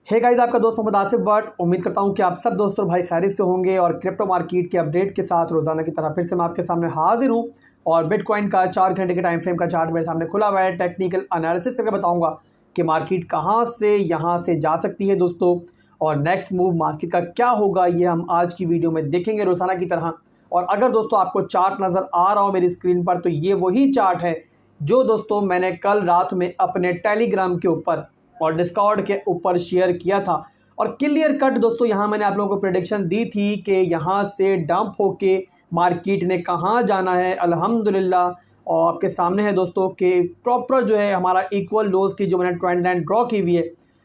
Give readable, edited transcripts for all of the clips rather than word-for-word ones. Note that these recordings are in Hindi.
हे गाइस, आपका दोस्त मोहम्मद आसिफ बट उम्मीद करता हूं कि आप सब दोस्त और भाई खैरियत से होंगे और क्रिप्टो मार्केट के अपडेट के साथ रोजाना की तरह फिर से मैं आपके सामने हाजिर हूं। और बिटकॉइन का 4 घंटे के टाइम फ्रेम का चार्ट मेरे सामने खुला हुआ है। टेक्निकल एनालिसिस करके बताऊंगा कि मार्केट कहां से यहां से जा सकती है दोस्तों, और नेक्स्ट मूव मार्केट का क्या होगा ये हम आज की वीडियो में देखेंगे रोजाना की तरह। और अगर दोस्तों आपको चार्ट नज़र आ रहा हो मेरी स्क्रीन पर, तो ये वही चार्ट है जो दोस्तों मैंने कल रात में अपने टेलीग्राम के ऊपर और डिस्कॉर्ड के ऊपर शेयर किया था। और क्लियर कट दोस्तों यहाँ मैंने आप लोगों को प्रेडिक्शन दी थी कि यहाँ से डंप होके मार्केट ने कहाँ जाना है। अल्हम्दुलिल्लाह और आपके सामने है दोस्तों कि प्रॉपर जो है हमारा इक्वल लोज की जो मैंने ट्रेंड लाइन ड्रॉ की हुई है,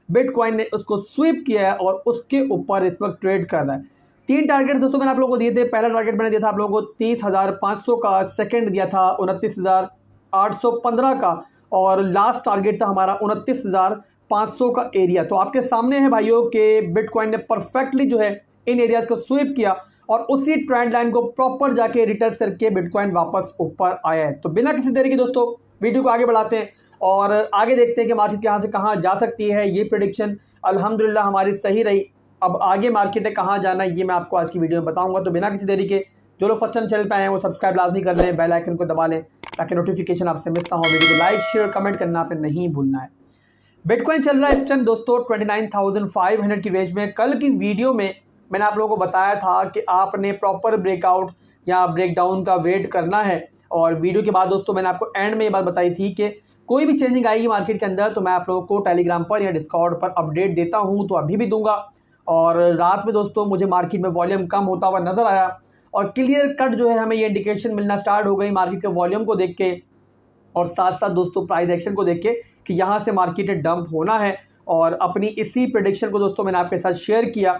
बिटकॉइन ने उसको स्वीप किया है और उसके ऊपर इस वक्त ट्रेड कर रहा है। 3 टारगेट दोस्तों मैंने आप लोगों को दिए थे। पहला टारगेट मैंने दिया था आप लोगों को 30,500 का, सेकंड दिया था 29,815 का, और लास्ट टारगेट था हमारा 29,500 का एरिया। तो आपके सामने है भाइयों कि बिटकॉइन ने परफेक्टली जो है इन एरियाज को स्वीप किया और उसी ट्रेंड लाइन को प्रॉपर जाके रिटर्स करके बिटकॉइन वापस ऊपर आया है। तो बिना किसी देरी के दोस्तों वीडियो को आगे बढ़ाते हैं और आगे देखते हैं कि मार्केट यहाँ से कहाँ जा सकती है। ये प्रेडिक्शन अल्हम्दुलिल्लाह हमारी सही रही। अब आगे मार्केट ने कहाँ जाना है ये मैं आपको आज की वीडियो में बताऊंगा। तो बिना किसी देरी के जो लोग फर्स्ट टाइम चैनल पे आए हैं वो सब्सक्राइब लाजमी कर लें, बेल आइकन को दबा लें ताकि नोटिफिकेशन आपसे मिस ना हो। वीडियो को लाइक शेयर कमेंट करना आपने नहीं भूलना है। बिटकॉइन चल रहा है इस टाइम दोस्तों 29,500 की रेंज में। कल की वीडियो में मैंने आप लोगों को बताया था कि आपने प्रॉपर ब्रेकआउट या ब्रेकडाउन का वेट करना है। और वीडियो के बाद दोस्तों मैंने आपको एंड में ये बात बताई थी कि कोई भी चेंजिंग आएगी मार्केट के अंदर तो मैं आप लोगों को टेलीग्राम पर या डिस्कॉर्ड पर अपडेट देता हूँ, तो अभी भी दूंगा। और रात में दोस्तों मुझे मार्केट में वॉल्यूम कम होता हुआ नजर आया और क्लियर कट जो है हमें ये इंडिकेशन मिलना स्टार्ट हो गई मार्केट के वॉल्यूम को देख के और साथ साथ दोस्तों प्राइस एक्शन को देख के कि यहाँ से मार्केट डंप होना है। और अपनी इसी प्रेडिक्शन को दोस्तों मैंने आपके साथ शेयर किया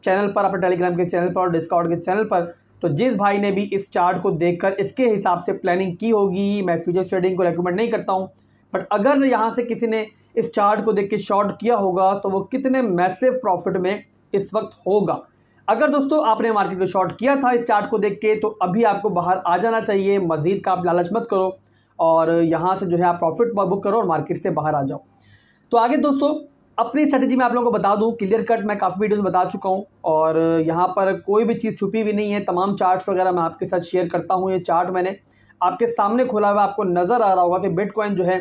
चैनल पर, अपने टेलीग्राम के चैनल पर और डिस्कॉर्ड के चैनल पर। तो जिस भाई ने भी इस चार्ट को देखकर इसके हिसाब से प्लानिंग की होगी, मैं फ्यूचर ट्रेडिंग को रेकमेंड नहीं करता हूँ, बट अगर यहाँ से किसी ने इस चार्ट को देख के शॉर्ट किया होगा तो वो कितने मैसिव प्रॉफिट में इस वक्त होगा। अगर दोस्तों आपने मार्केट को शॉर्ट किया था इस चार्ट को देख के तो अभी आपको बाहर आ जाना चाहिए। मजीद का आप लालच मत करो और यहाँ से जो है आप प्रॉफिट बुक करो और मार्केट से बाहर आ जाओ। तो आगे दोस्तों अपनी स्ट्रेटजी मैं आप लोगों को बता दूं, क्लियर कट मैं काफ़ी वीडियोस बता चुका हूं और यहाँ पर कोई भी चीज़ छुपी हुई नहीं है। तमाम चार्ट्स वगैरह मैं आपके साथ शेयर करता हूं। ये चार्ट मैंने आपके सामने खोला हुआ, आपको नज़र आ रहा होगा कि बिटकॉइन जो है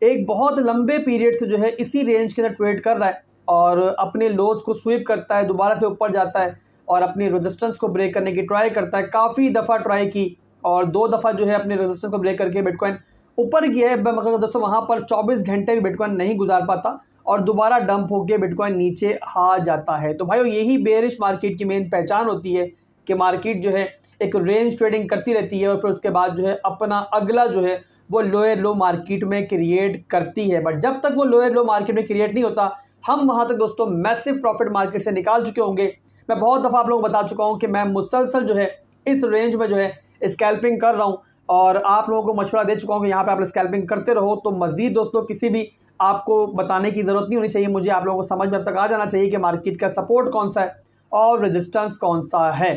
एक बहुत लंबे पीरियड से जो है इसी रेंज के अंदर ट्रेड कर रहा है और अपने लोज को स्वीप करता है, दोबारा से ऊपर जाता है और अपनी रेजिस्टेंस को ब्रेक करने की ट्राई करता है। काफ़ी दफ़ा ट्राई की और 2 दफ़ा जो है अपने रेजिस्टेंस को ब्रेक करके बिटकॉइन ऊपर गया है, मगर दोस्तों वहाँ पर 24 घंटे भी बिटकॉइन नहीं गुजार पाता और दोबारा डंप होकर बिटकॉइन नीचे आ जाता है। तो भाइयों यही बेरिश मार्केट की मेन पहचान होती है कि मार्केट जो है एक रेंज ट्रेडिंग करती रहती है और फिर उसके बाद जो है अपना अगला जो है वो लोअर लो मार्केट में क्रिएट करती है। बट जब तक वो लोअर लो मार्केट में क्रिएट नहीं होता हम वहाँ तक दोस्तों मैसिव प्रॉफिट मार्केट से निकाल चुके होंगे। मैं बहुत दफ़ा आप लोगों को बता चुका हूँ कि मैं मुसलसल जो है इस रेंज में जो है स्कैल्पिंग कर रहा हूँ और आप लोगों को मशवरा दे चुका हूँ कि यहाँ पे आप स्कैल्पिंग करते रहो। तो मज़ीद दोस्तों किसी भी आपको बताने की ज़रूरत नहीं होनी चाहिए, मुझे आप लोगों को समझ में अब तक आ जाना चाहिए कि मार्केट का सपोर्ट कौन सा है और रेजिस्टेंस कौन सा है।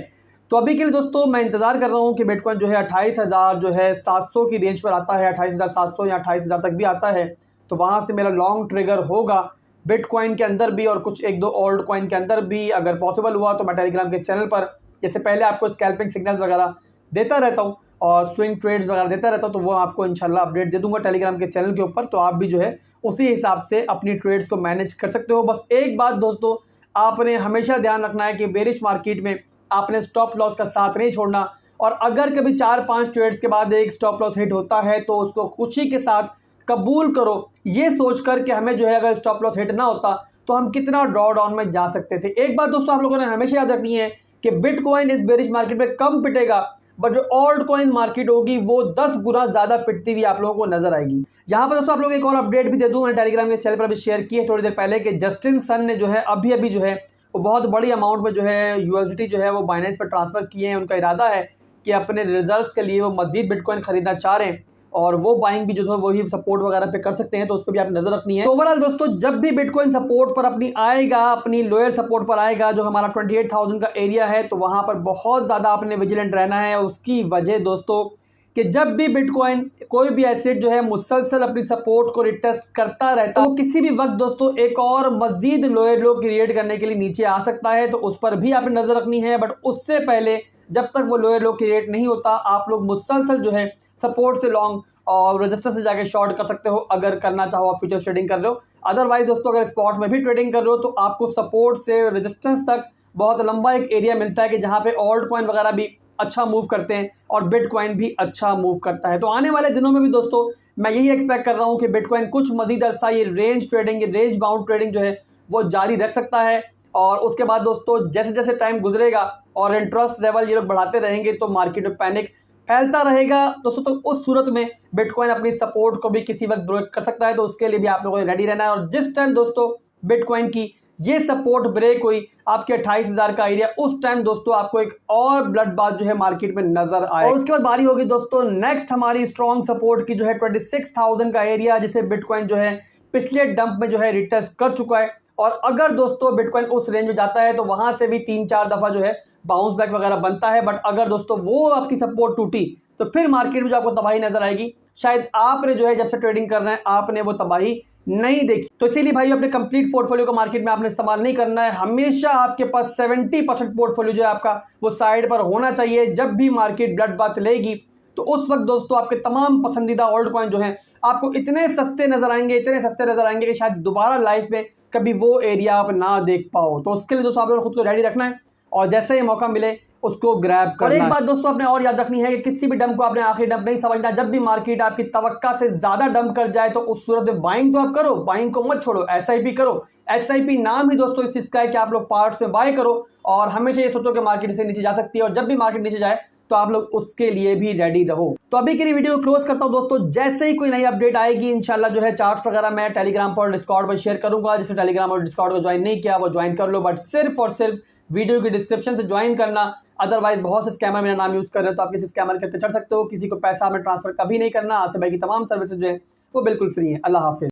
तो अभी के लिए दोस्तों मैं इंतज़ार कर रहा हूँ कि बिटकॉइन जो है 28,000 जो है 700 की रेंज पर आता है, 28,700 या 28,000 तक भी आता है तो वहाँ से मेरा लॉन्ग ट्रिगर होगा बिटकॉइन के अंदर भी और कुछ 1-2 ओल्ड कॉइन के अंदर भी। अगर पॉसिबल हुआ तो मैं टेलीग्राम के चैनल पर जैसे पहले आपको स्कैल्पिंग सिग्नल्स वगैरह देता रहता हूँ और स्विंग ट्रेड्स वगैरह देता रहता हूँ, तो वो आपको इंशाल्लाह अपडेट दे दूंगा टेलीग्राम के चैनल के ऊपर। तो आप भी जो है उसी हिसाब से अपनी ट्रेड्स को मैनेज कर सकते हो। बस एक बात दोस्तों आपने हमेशा ध्यान रखना है कि बेरिश मार्केट में आपने स्टॉप लॉस का साथ नहीं छोड़ना और अगर कभी 4-5 ट्रेड्स के बाद एक स्टॉप लॉस हिट होता है तो उसको खुशी के साथ कबूल करो, ये सोचकर कि हमें जो है अगर स्टॉप लॉस हिट ना होता तो हम कितना ड्रॉ डाउन में जा सकते थे। एक बात दोस्तों आप लोगों ने हमेशा याद रखनी है कि बिटकॉइन इस बेरिश मार्केट में कम पिटेगा बट जो ओल्ड कॉइन मार्केट होगी वो 10 गुना ज्यादा पिटती हुई आप लोगों को नजर आएगी। यहाँ पर दोस्तों आप लोग एक और अपडेट भी दे दूं, मैंने टेलीग्राम के चैनल पर अभी शेयर की है थोड़ी देर पहले कि जस्टिन सन ने जो है अभी जो है वो बहुत बड़ी अमाउंट में जो है यूएसडीटी जो है वो बाइनेंस पर ट्रांसफर किए हैं। उनका इरादा है कि अपने रिजर्व्स के लिए वो मजीद बिटकॉइन खरीदना चाह रहे हैं और वो बाइंग भी जो है वही सपोर्ट वगैरह पे कर सकते हैं, तो उस पर भी आप नजर रखनी है। तो ओवरऑल दोस्तों जब भी बिटकॉइन सपोर्ट पर अपनी आएगा, अपनी लोअर सपोर्ट पर आएगा जो हमारा 28,000 का एरिया है, तो वहां पर बहुत ज्यादा आपने विजिलेंट रहना है। और उसकी वजह दोस्तों कि जब भी बिटकॉइन कोई भी एसेट जो है मुसलसल अपनी सपोर्ट को रिटेस्ट करता रहता है, तो किसी भी वक्त दोस्तों एक और मजीद लोअर लो क्रिएट करने के लिए नीचे आ सकता है। तो उस पर भी आपने नजर रखनी है। बट उससे पहले जब तक वो लोअर लो क्रिएट नहीं होता, आप लोग मुसलसल जो है सपोर्ट से लॉन्ग और रजिस्टर से जाके शॉर्ट कर सकते हो, अगर करना चाहो आप फ्यूचर्स ट्रेडिंग कर रहे हो। अदरवाइज दोस्तों अगर स्पॉट में भी ट्रेडिंग कर रहे हो तो आपको सपोर्ट से रेजिस्टेंस तक बहुत लंबा एक एरिया मिलता है कि जहां पे ऑल्ट कॉइन वगैरह भी अच्छा मूव करते हैं और बिटकॉइन भी अच्छा मूव करता है। तो आने वाले दिनों में भी दोस्तों मैं यही एक्सपेक्ट कर रहा हूं कि बिटकॉइन कुछ मजीद अरसा ये रेंज ट्रेडिंग, ये रेंज बाउंड ट्रेडिंग जो है वो जारी रख सकता है। और उसके बाद दोस्तों जैसे जैसे टाइम गुजरेगा और इंटरेस्ट लेवल ये लोग बढ़ाते रहेंगे तो मार्केट में पैनिक फैलता रहेगा दोस्तों। तो उस सूरत में बिटकॉइन अपनी सपोर्ट को भी किसी वक्त ब्रेक कर सकता है। तो उसके लिए भी आप लोगों को रेडी रहना है। और जिस टाइम दोस्तों बिटकॉइन की ये सपोर्ट ब्रेक हुई आपके 28,000 का एरिया, उस टाइम दोस्तों आपको एक और ब्लड बाथ जो है मार्केट में नजर आए। और उसके बाद बारी होगी दोस्तों नेक्स्ट हमारी स्ट्रॉन्ग सपोर्ट की जो है 26,000 का एरिया, जिसे बिटकॉइन जो है पिछले डंप में जो है रिटेस्ट कर चुका है। और अगर दोस्तों बिटकॉइन उस रेंज में जाता है तो वहां से भी 3-4 दफा जो है बाउंस बैक वगैरह बनता है। बट अगर दोस्तों वो आपकी सपोर्ट टूटी तो फिर मार्केट में जो आपको तबाही नजर आएगी, शायद आपने जो है जब से ट्रेडिंग कर रहे हैं आपने वो तबाही नहीं देखी। तो इसीलिए भाई अपने कंप्लीट पोर्टफोलियो को मार्केट में आपने इस्तेमाल नहीं करना है। हमेशा आपके पास 70% पोर्टफोलियो जो है आपका वो साइड पर होना चाहिए। जब भी मार्केट ब्लड बाथ लेगी तो उस वक्त दोस्तों आपके तमाम पसंदीदा ऑल्ट कॉइन जो है आपको इतने सस्ते नजर आएंगे, इतने सस्ते नजर आएंगे कि शायद दोबारा लाइफ में कभी वो एरिया आप ना देख पाओ। तो उसके लिए दोस्तों आप लोगों को खुद को रेडी रखना है और जैसे ही मौका मिले उसको ग्रैब करना। और एक बात दोस्तों आपने और याद रखनी है कि किसी भी डंप को आपने आखिरी डंप नहीं समझना। जब भी मार्केट आपकी तवक्का से ज्यादा डंप कर जाए तो उस सूरत में बाइंग तो आप करो, बाइंग को मत छोड़ो, एसआईपी करो। एसआईपी नाम ही दोस्तों इस चीज का है कि आप लोग पार्ट्स में बाय करो और हमेशा ये सोचो कि मार्केट से नीचे जा सकती है। और जब भी मार्केट नीचे जाए तो आप लोग उसके लिए भी रेडी रहो। तो अभी के लिए वीडियो क्लोज करता हूं दोस्तों। जैसे ही कोई नई अपडेट आएगी इंशाल्लाह जो है चार्ट्स वगैरह मैं टेलीग्राम पर डिस्कॉर्ड पर शेयर करूंगा। जिसने टेलीग्राम और डिस्कॉर्ड को ज्वाइन नहीं किया वो ज्वाइन कर लो, बट सिर्फ और सिर्फ वीडियो की डिस्क्रिप्शन से ज्वाइन करना। अदरवाइज बहुत से स्कैमर मेरा नाम यूज कर रहे हो तो आप किसी स्कैमर के चढ़ सकते हो। किसी को पैसा हमें ट्रांसफर कभी नहीं करना। आसिफ भाई की तमाम सर्विसेज जो है वो बिल्कुल फ्री है। अल्लाह हाफिज।